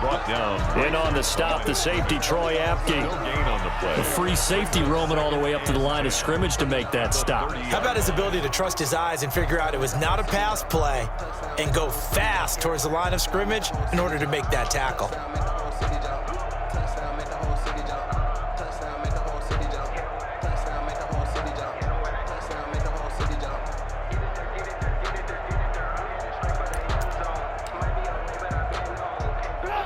brought down. In on the stop, the safety, Troy Apke. No gain on the play. A free safety roaming all the way up to the line of scrimmage to make that stop. How about his ability to trust his eyes and figure out it was not a pass play and go fast towards the line of scrimmage in order to make that tackle?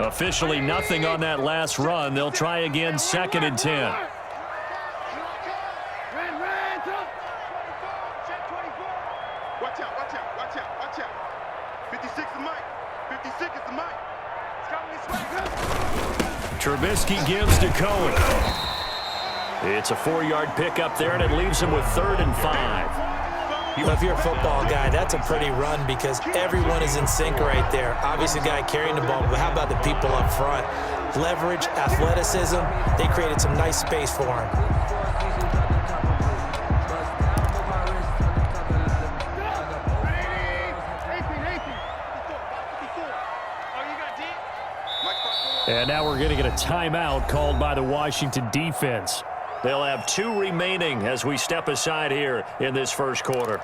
Officially nothing on that last run. They'll try again, 2nd and 10. Watch out, watch out, watch out, watch out. 56 is Mike. 56 is the Mike. It's coming this way. Trubisky gives to Cohen. It's a 4-yard pickup there, and it leaves him with 3rd and 5. Well, if you're a football guy, that's a pretty run because everyone is in sync right there. Obviously, the guy carrying the ball, but how about the people up front? Leverage, athleticism, they created some nice space for him. And now we're going to get a timeout called by the Washington defense. They'll have 2 remaining as we step aside here in this first quarter.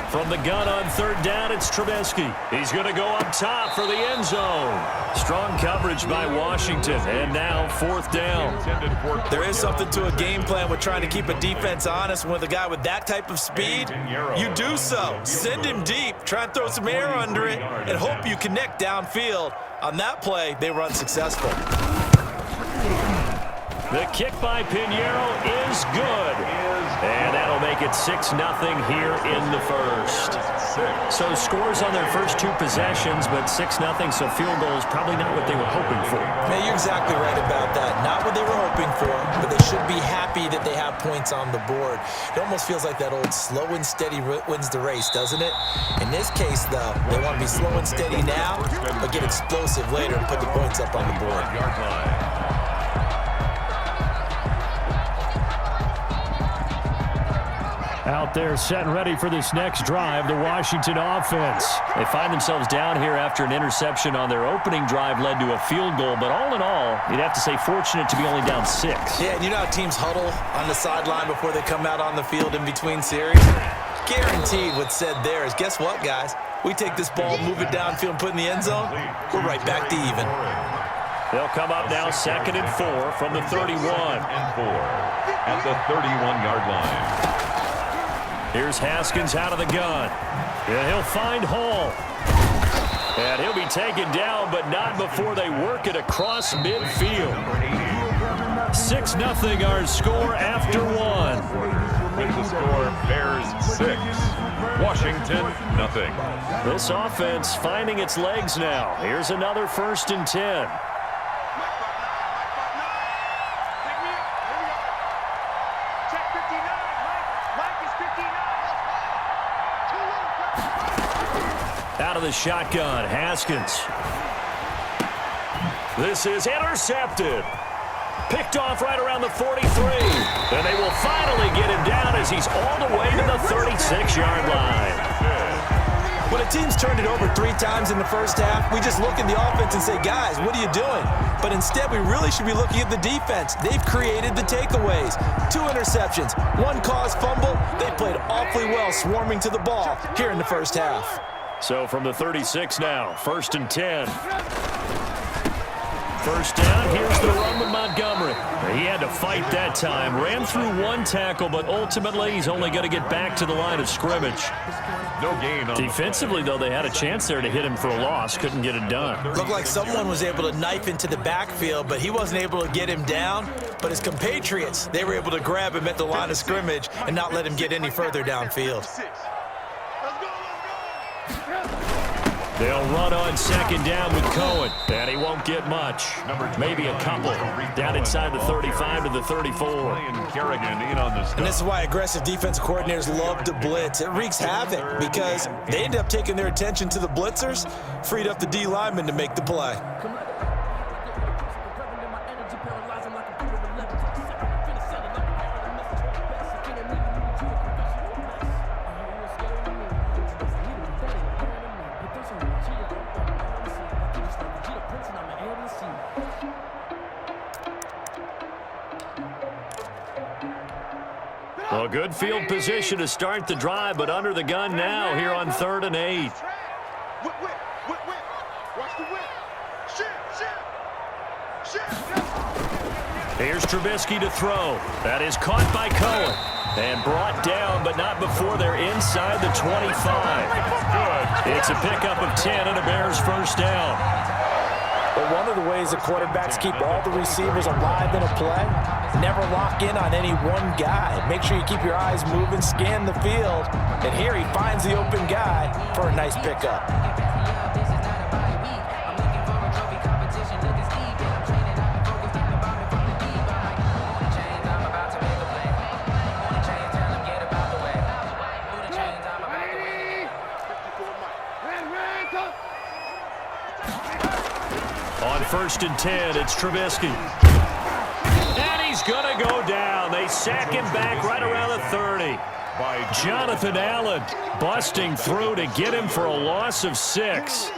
From the gun on 3rd down, it's Trubisky. He's going to go up top for the end zone. Strong coverage by Washington, and now 4th down. There is something to a game plan with trying to keep a defense honest. With a guy with that type of speed, you do so. Send him deep, try and throw some air under it, and hope you connect downfield. On that play, they run successful. The kick by Pinheiro is good. And that'll make it 6-0 here in the first. So scores on their first 2 possessions, but 6-0, so field goal is probably not what they were hoping for. Man, you're exactly right about that. Not what they were hoping for, but they should be happy that they have points on the board. It almost feels like that old slow and steady wins the race, doesn't it? In this case, though, they want to be slow and steady now, but get explosive later and put the points up on the board. Out there set and ready for this next drive, the Washington offense. They find themselves down here after an interception on their opening drive led to a field goal, but all in all, you'd have to say fortunate to be only down 6. Yeah, and you know how teams huddle on the sideline before they come out on the field in between series? Guaranteed what's said there is, guess what, guys? We take this ball, move it downfield, and put it in the end zone, we're right back to even. They'll come up now 2nd and 4 from the 31. And 4 at the 31-yard line. Here's Haskins out of the gun. And he'll find Hall. And he'll be taken down, but not before they work it across midfield. 6-0 our score after 1. With the score, Bears 6, Washington nothing. This offense finding its legs now. Here's another 1st and 10. Out of the shotgun, Haskins. This is intercepted. Picked off right around the 43. And they will finally get him down as he's all the way to the 36-yard line. When a team's turned it over 3 times in the first half, we just look at the offense and say, guys, what are you doing? But instead, we really should be looking at the defense. They've created the takeaways. 2 interceptions, 1 caused fumble. They played awfully well swarming to the ball here in the first half. So from the 36 now, 1st and 10. First down, here's the run with Montgomery. He had to fight that time. Ran through 1 tackle, but ultimately he's only going to get back to the line of scrimmage. No gain on Defensively, though, they had a chance there to hit him for a loss. Couldn't get it done. Looked like someone was able to knife into the backfield, but he wasn't able to get him down. But his compatriots, they were able to grab him at the line of scrimmage and not let him get any further downfield. They'll run on second down with Cohen, and he won't get much. Maybe a couple. Down inside the 35 to the 34. And this is why aggressive defensive coordinators love to blitz. It wreaks havoc because they end up taking their attention to the blitzers, freed up the D lineman to make the play. Well, good field position to start the drive, but under the gun now here on 3rd and 8. Here's Trubisky to throw. That is caught by Cohen and brought down, but not before they're inside the 25. It's a pickup of 10 and a Bears first down. But one of the ways the quarterbacks keep all the receivers alive in a play, never lock in on any one guy. Make sure you keep your eyes moving, scan the field, and here he finds the open guy for a nice pickup. On 1st and 10, it's Trubisky. And he's going to go down. They sack him back right around the 30. Jonathan Allen busting through to get him for a loss of 6.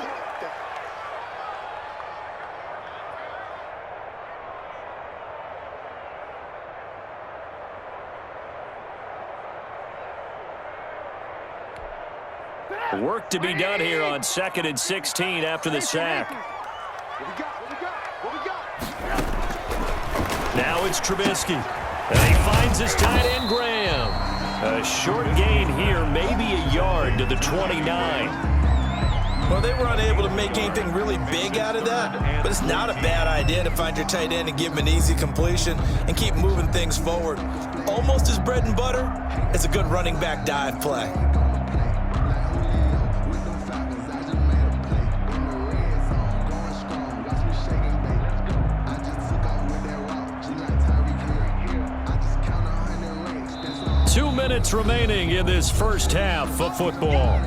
Work to be done here on 2nd and 16 after the sack. Now it's Trubisky. And he finds his tight end, Graham. A short gain here, maybe a yard to the 29. Well, they were unable to make anything really big out of that, but it's not a bad idea to find your tight end and give him an easy completion and keep moving things forward. Almost his bread and butter is a good running back dive play. Minutes remaining in this first half of football.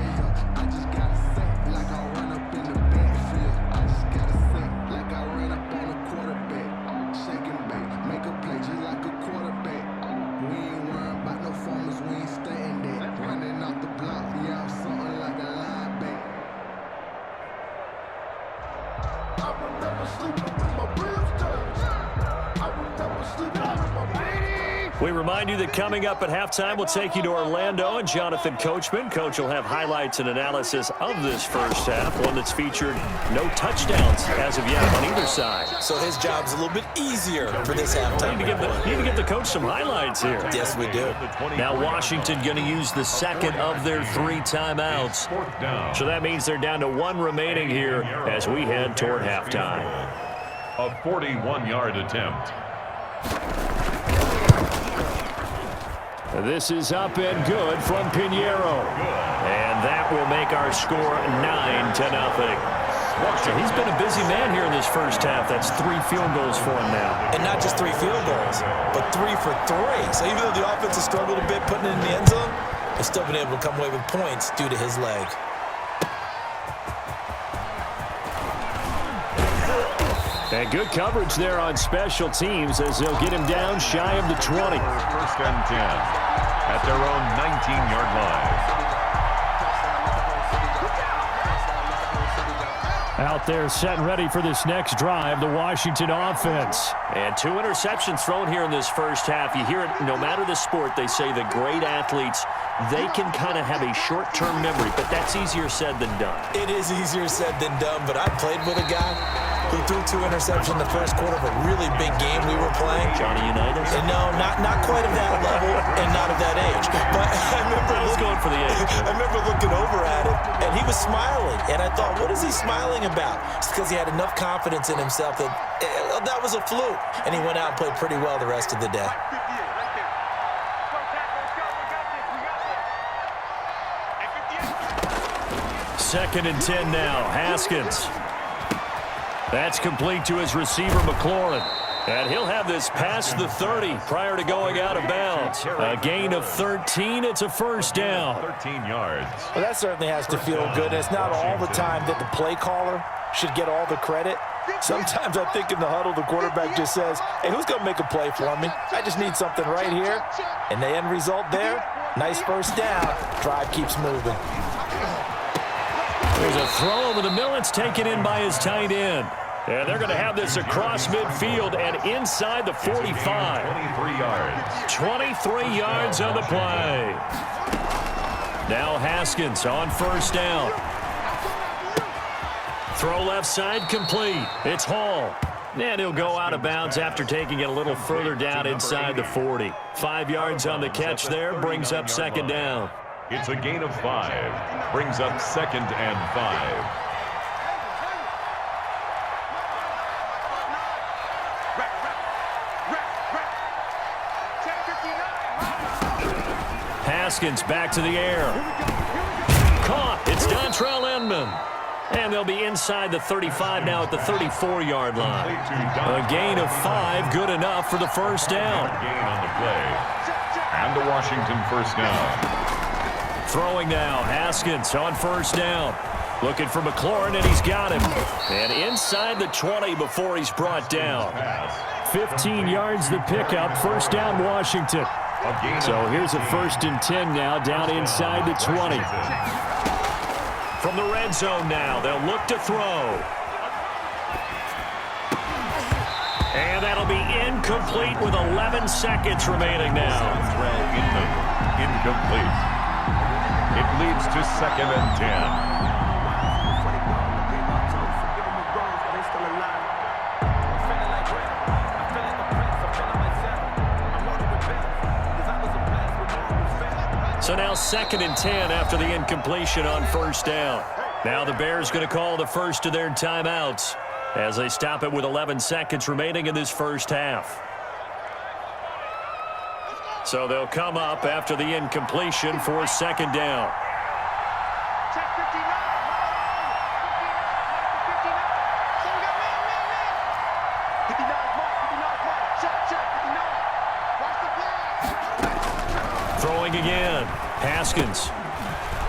We remind you that coming up at halftime, we'll take you to Orlando and Jonathan Coachman. Coach will have highlights and analysis of this first half, one that's featured no touchdowns as of yet on either side. So his job's a little bit easier for this halftime. Need to give the coach some highlights here. Yes, we do. Now Washington going to use the second of their 3 timeouts. So that means they're down to 1 remaining here as we head toward halftime. A 41-yard attempt. This is up and good from Pinheiro. And that will make our score 9-0. So he's been a busy man here in this first half. That's 3 field goals for him now. And not just 3 field goals, but 3 for 3. So even though the offense has struggled a bit putting it in the end zone, they've still been able to come away with points due to his leg. And good coverage there on special teams as they'll get him down shy of the 20. 1st and 10 at their own 19-yard line. Out there set and ready for this next drive, the Washington offense. And 2 interceptions thrown here in this first half. You hear it, no matter the sport, they say the great athletes, they can kind of have a short-term memory, but that's easier said than done. It is easier said than done, but I played with a guy who threw 2 interceptions in the first quarter of a really big game we were playing. Johnny Unitas? And no, not quite of that level and not of that age. But I was going for the age. I remember looking over at him, and he was smiling. And I thought, what is he smiling about? It's because he had enough confidence in himself that that was a fluke. And he went out and played pretty well the rest of the day. 2nd and 10 now. Haskins. That's complete to his receiver, McLaurin. And he'll have this past the 30 prior to going out of bounds. A gain of 13. It's a first down. 13 yards. Well, that certainly has to feel good. It's not all the time that the play caller should get all the credit. Sometimes I think in the huddle, the quarterback just says, hey, who's going to make a play for me? I just need something right here. And the end result there, nice first down. Drive keeps moving. There's a throw over the middle. It's taken in by his tight end. And they're going to have this across midfield and inside the 45. 23 yards. 23 yards on the play. Now Haskins on first down. Throw left side complete. It's Hall. And he'll go out of bounds after taking it a little further down inside the 40. 5 yards on the catch there. Brings up 2nd down. It's a gain of 5. Brings up 2nd and 5. Haskins back to the air. Caught. It's Dontrell Inman. And they'll be inside the 35 now at the 34-yard line. A gain of 5, good enough for the first down. Gain on the play. And the Washington first down. Throwing now, Haskins on first down. Looking for McLaurin, and he's got him. And inside the 20 before he's brought down. 15 yards the pickup. First down, Washington. So here's a 1st and 10 now, down inside the 20. From the red zone now, they'll look to throw. And that'll be incomplete with 11 seconds remaining now. Incomplete. It leads to 2nd and 10. So now 2nd and 10 after the incompletion on first down. Now the Bears going to call the first of their timeouts as they stop it with 11 seconds remaining in this first half. So they'll come up after the incompletion for 2nd down. Throwing again. Haskins.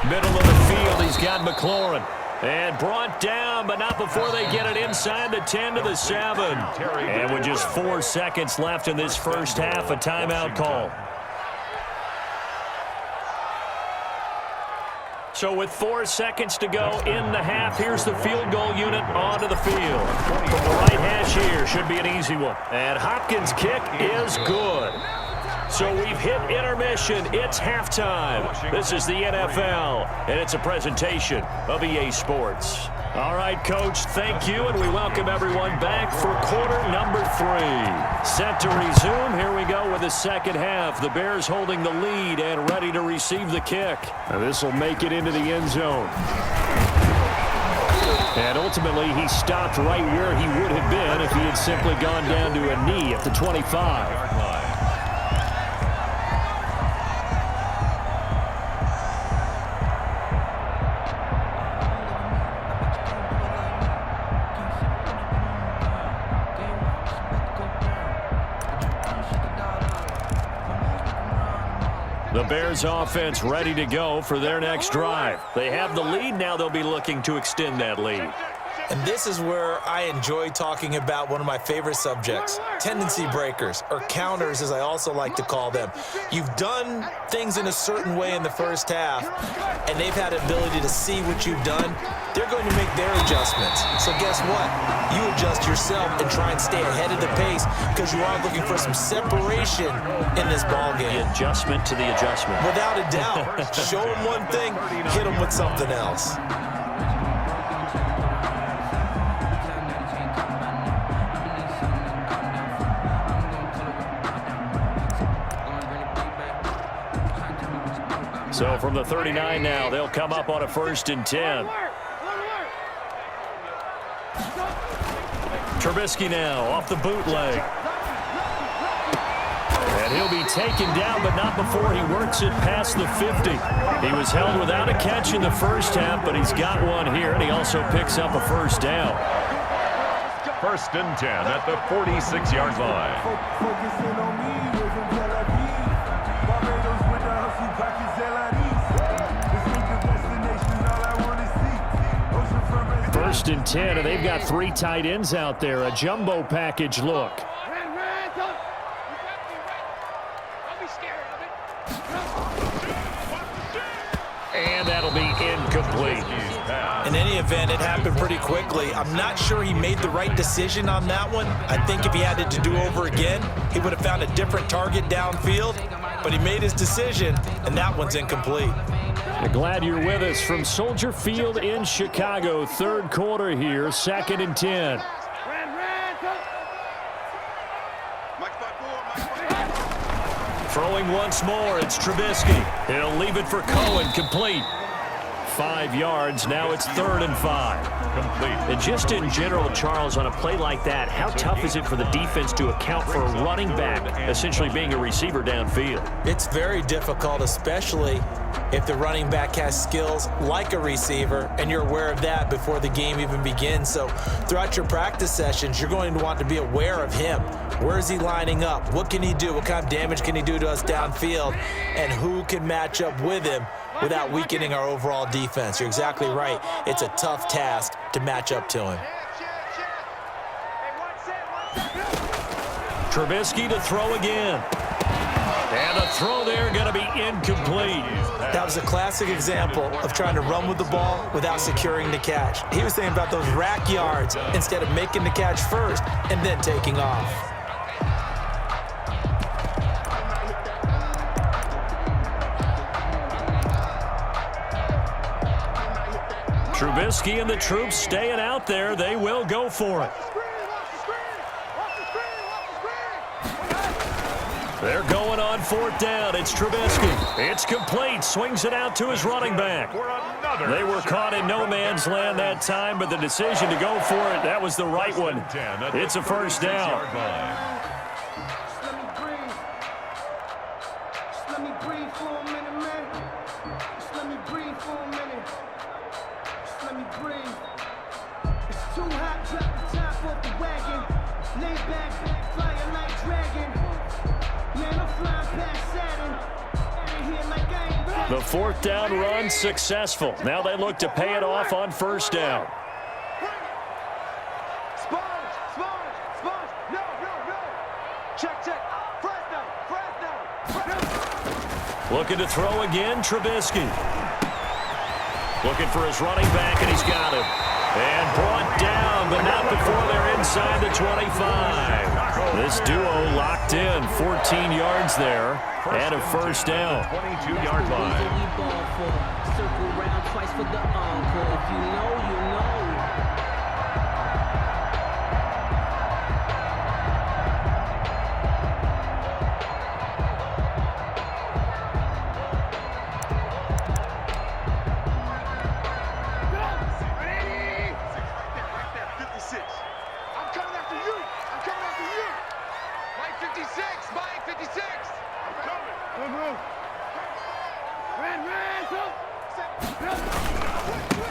Middle of the field. He's got McLaurin. And brought down, but not before they get it inside the 10 to the 7. And with just 4 seconds left in this first half, a timeout call. So with 4 seconds to go in the half, here's the field goal unit onto the field. From the right hash here, should be an easy one. And Hopkins' kick is good. So we've hit intermission. It's halftime. This is the NFL, and it's a presentation of EA Sports. All right, Coach, thank you, and we welcome everyone back for quarter number 3. Set to resume. Here we go with the second half. The Bears holding the lead and ready to receive the kick. Now this will make it into the end zone. And ultimately, he stopped right where he would have been if he had simply gone down to a knee at the 25. The Bears offense ready to go for their next drive. They have the lead. Now they'll be looking to extend that lead. And this is where I enjoy talking about one of my favorite subjects, tendency breakers, or counters as I also like to call them. You've done things in a certain way in the first half, and they've had the ability to see what you've done. They're going to make their adjustments. So guess what? You adjust yourself and try and stay ahead of the pace because you are looking for some separation in this ballgame. The adjustment to the adjustment. Without a doubt. Show them one thing, hit them with something else. So from the 39 now, they'll come up on a 1st and 10. Trubisky now off the bootleg. And he'll be taken down, but not before he works it past the 50. He was held without a catch in the first half, but he's got one here, and he also picks up a first down. 1st and 10 at the 46-yard line. First and 10, and they've got 3 tight ends out there. A jumbo package look. And that'll be incomplete. In any event, it happened pretty quickly. I'm not sure he made the right decision on that one. I think if he had it to do over again, he would have found a different target downfield. But he made his decision, and that one's incomplete. Glad you're with us from Soldier Field in Chicago. 3rd quarter here, 2nd and 10. Throwing once more, it's Trubisky. He'll leave it for Cohen, complete. 5 yards, now it's 3rd and 5. Complete. And just in general, Charles, on a play like that, how tough is it for the defense to account for a running back essentially being a receiver downfield? It's very difficult, especially if the running back has skills like a receiver, and you're aware of that before the game even begins. So throughout your practice sessions, you're going to want to be aware of him. Where is he lining up? What can he do? What kind of damage can he do to us downfield? And who can match up with him without weakening our overall defense? You're exactly right. It's a tough task to match up to him. Trubisky to throw again. And a throw there going to be incomplete. That was a classic example of trying to run with the ball without securing the catch. He was thinking about those rack yards instead of making the catch first and then taking off. Trubisky and the troops staying out there. They will go for it. They're going on 4th down. It's Trubisky. It's complete. Swings it out to his running back. They were caught in no man's land that time, but the decision to go for it, that was the right one. It's a first down. The 4th down run successful. Now they look to pay it off on 1st down. Looking to throw again, Trubisky. Looking for his running back, and he's got him. And brought down, but not before they're inside the 25. This duo locked in, 14 yards there, and a first down. 22-yard line. Circle round twice for the encore. If you know, you know.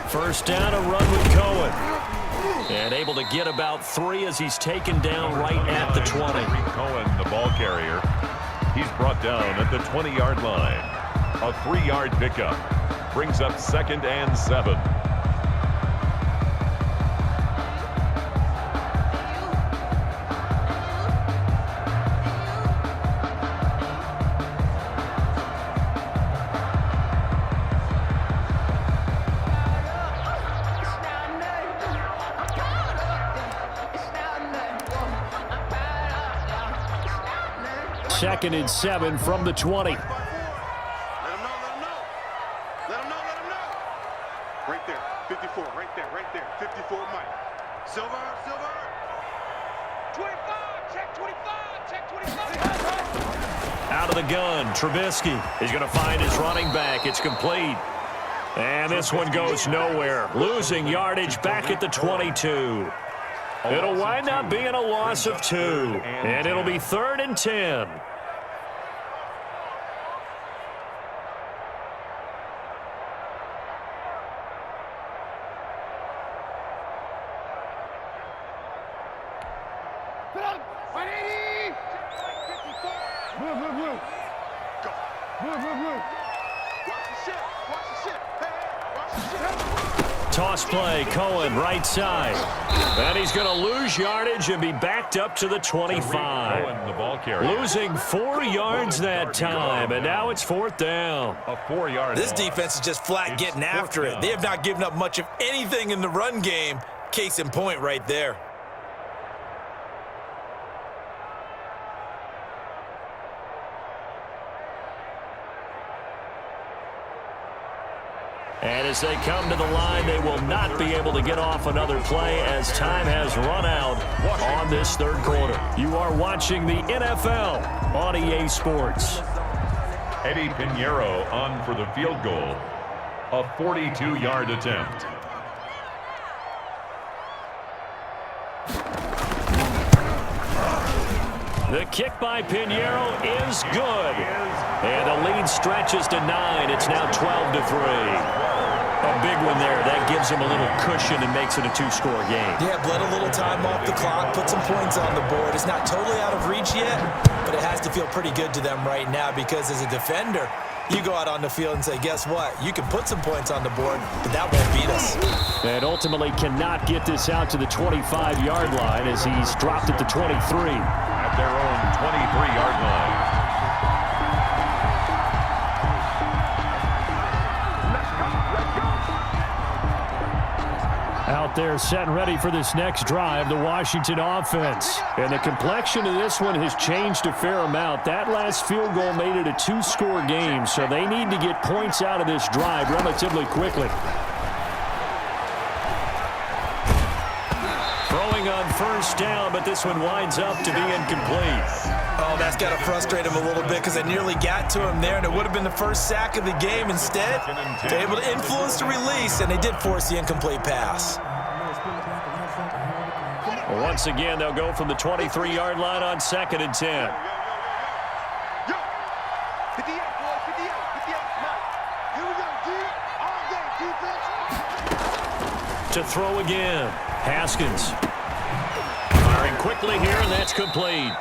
First down, a run with Cohen. And able to get about 3 as he's taken down right at the 20. Cohen, the ball carrier. He's brought down at the 20-yard line. A 3-yard pickup. Brings up 2nd and 7. Second and 7 from the 20. Let him know. Let him know. Right there, 54, right there. 54, Mike. Silver. 25, check 25. Out of the gun, Trubisky is going to find his running back. It's complete. And this one goes nowhere. Losing yardage back at the 22. It'll wind up being a loss of 2. And it'll be 3rd and 10. Move, move, move. Go. Move, move, move. Watch the shit. Watch the shit. Hey, watch the shit. Toss play, Cohen, right side. And he's going to lose yardage and be backed up to the 25. Cohen, the ball carrier. Losing 4 yards that time, and now it's 4th down. A 4-yard This loss. defense is just flat getting after it. They have not given up much of anything in the run game. Case in point right there. And as they come to the line, they will not be able to get off another play as time has run out on this 3rd quarter. You are watching the NFL on EA Sports. Eddie Pinheiro on for the field goal. A 42-yard attempt. The kick by Pinheiro is good. And the lead stretches to 9. It's now 12-3. A big one there. That gives them a little cushion and makes it a 2-score game. Yeah, bled a little time off the clock, put some points on the board. It's not totally out of reach yet, but it has to feel pretty good to them right now because as a defender, you go out on the field and say, guess what? You can put some points on the board, but that won't beat us. And ultimately cannot get this out to the 25-yard line as he's dropped it to 23. At their own 23-yard line. Out there set and ready for this next drive, the Washington offense. And the complexion of this one has changed a fair amount. That last field goal made it a 2-score game, so they need to get points out of this drive relatively quickly. Throwing on 1st down, but this one winds up to be incomplete. Oh, that's got to frustrate him a little bit because I nearly got to him there, and it would have been the first sack of the game. Instead, they're able to influence the release, and they did force the incomplete pass. Well, once again, they'll go from the 23-yard line on 2nd and 10. Yo, 58, boy, 58, 58. Now, here we go, D. All day, defense. To throw again, Haskins. Firing quickly here, and that's complete.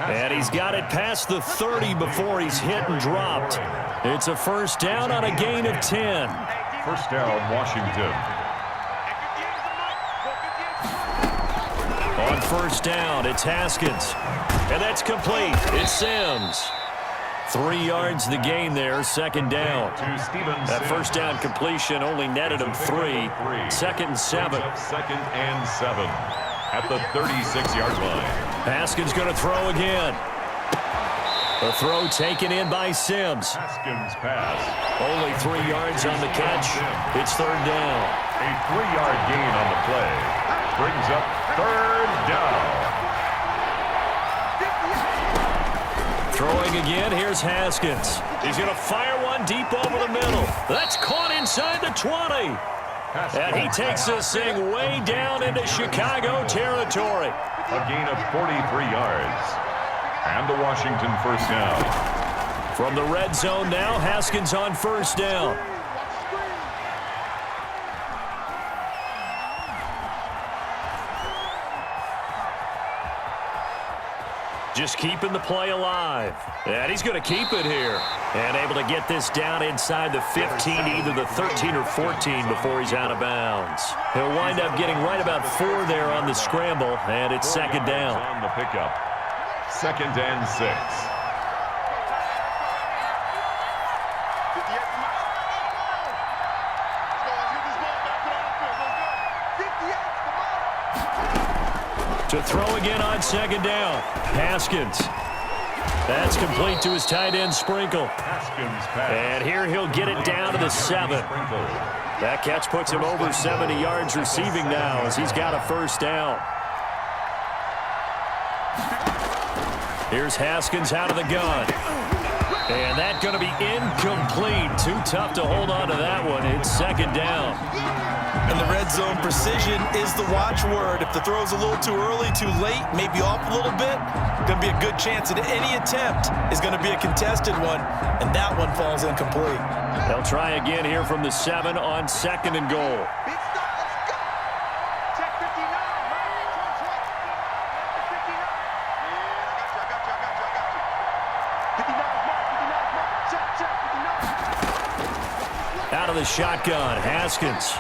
And he's got it past the 30 before he's hit and dropped. It's a 1st down on a gain of 10. 1st down, Washington. On 1st down, it's Haskins. And that's complete. It's Sims. 3 yards the gain there, 2nd down. That 1st down completion only netted him 3. 2nd and 7. 2nd and 7 at the 36-yard line. Haskins going to throw again. The throw taken in by Sims. Haskins pass. Only 3 yards on the catch. It's 3rd down. A 3-yard gain on the play. Brings up 3rd down. Throwing again, here's Haskins. He's going to fire one deep over the middle. That's caught inside the 20. And he takes this thing way down into Chicago territory. A gain of 43 yards. And the Washington 1st down. From the red zone now, Haskins on 1st down. Just keeping the play alive. And he's going to keep it here. And able to get this down inside the 15, either the 13 or 14 before he's out of bounds. He'll wind up getting right about 4 there on the scramble, and it's 2nd down. On the pickup. 2nd and 6. To throw again on 2nd down. Haskins. That's complete to his tight end, Sprinkle. Haskins pass. And here he'll get it down to the 7. That catch puts him over 70 yards receiving now as he's got a 1st down. Here's Haskins out of the gun. And that's going to be incomplete. Too tough to hold on to that one. It's 2nd down. And the red zone precision is the watchword. If the throw's a little too early, too late, maybe off a little bit, going to be a good chance that any attempt is going to be a contested one, and that one falls incomplete. They'll try again here from the 7 on 2nd and goal. Big stop, let's go. Check 59, man. Check 59. of the shotgun. Haskins.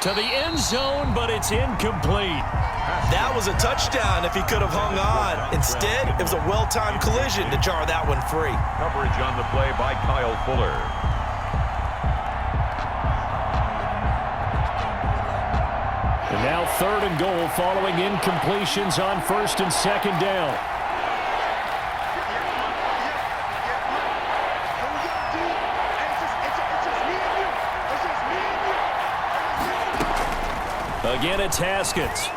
To the end zone, but it's incomplete. That was a touchdown if he could have hung on. Instead, it was a well-timed collision to jar that one free. Coverage on the play by Kyle Fuller. And now 3rd and goal following incompletions on 1st and 2nd down. Again, it's Haskins.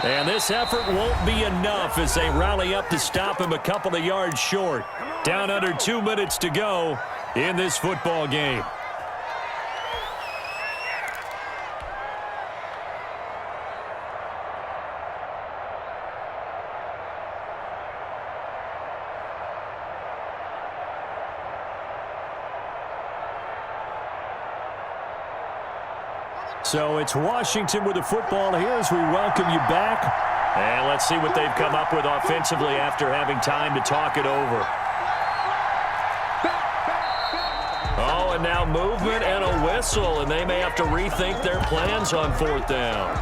And this effort won't be enough as they rally up to stop him a couple of yards short. Down under 2 minutes to go in this football game. So it's Washington with the football here as we welcome you back. And let's see what they've come up with offensively after having time to talk it over. Oh, and now movement and a whistle, and they may have to rethink their plans on 4th down.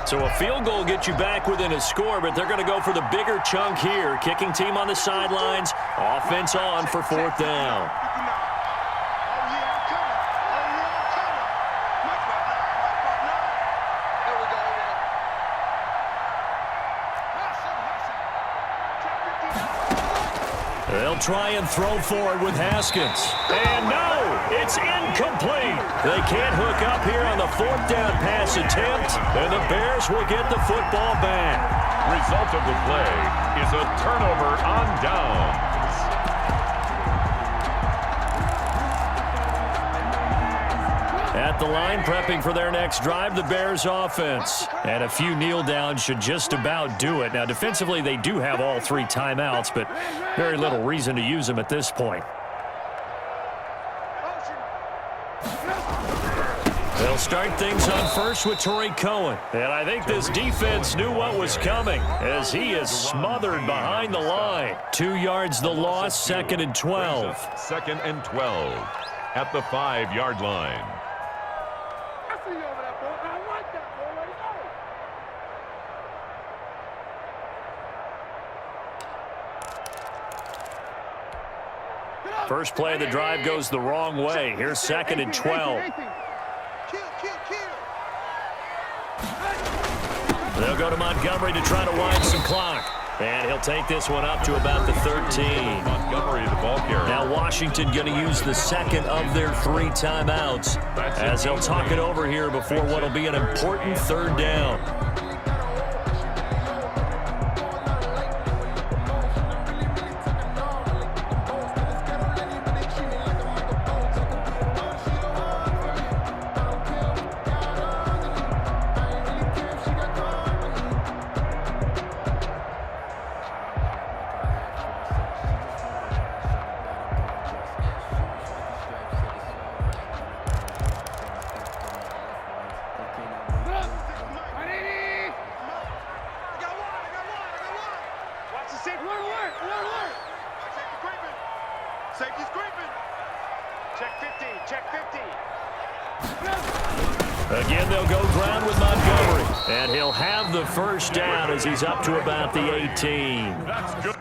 So a field goal gets you back within a score, but they're going to go for the bigger chunk here. Kicking team on the sidelines, offense on for 4th down. They'll try and throw forward with Haskins. And no, it's incomplete. They can't hook up here on the 4th down pass attempt, and the Bears will get the football back. Result of the play is a turnover on downs. At the line, prepping for their next drive, the Bears offense. And a few kneel downs should just about do it. Now, defensively, they do have all 3 timeouts, but very little reason to use them at this point. They'll start things on first with Torrey Cohen. And I think this defense knew what was coming as he is smothered behind the line. 2 yards the loss, 2nd and 12. 2nd and 12 at the 5-yard line. First play of the drive goes the wrong way. Here's 2nd and 12. They'll go to Montgomery to try to wind some clock. And he'll take this one up to about the 13. Montgomery, the ball carrier. Now Washington going to use the 2nd of their 3 timeouts as they'll talk it over here before what will be an important 3rd down. Safety's creeping. Check 15. Check 15. Again, they'll go ground with Montgomery. And he'll have the first down as he's up to about the 18. That's good.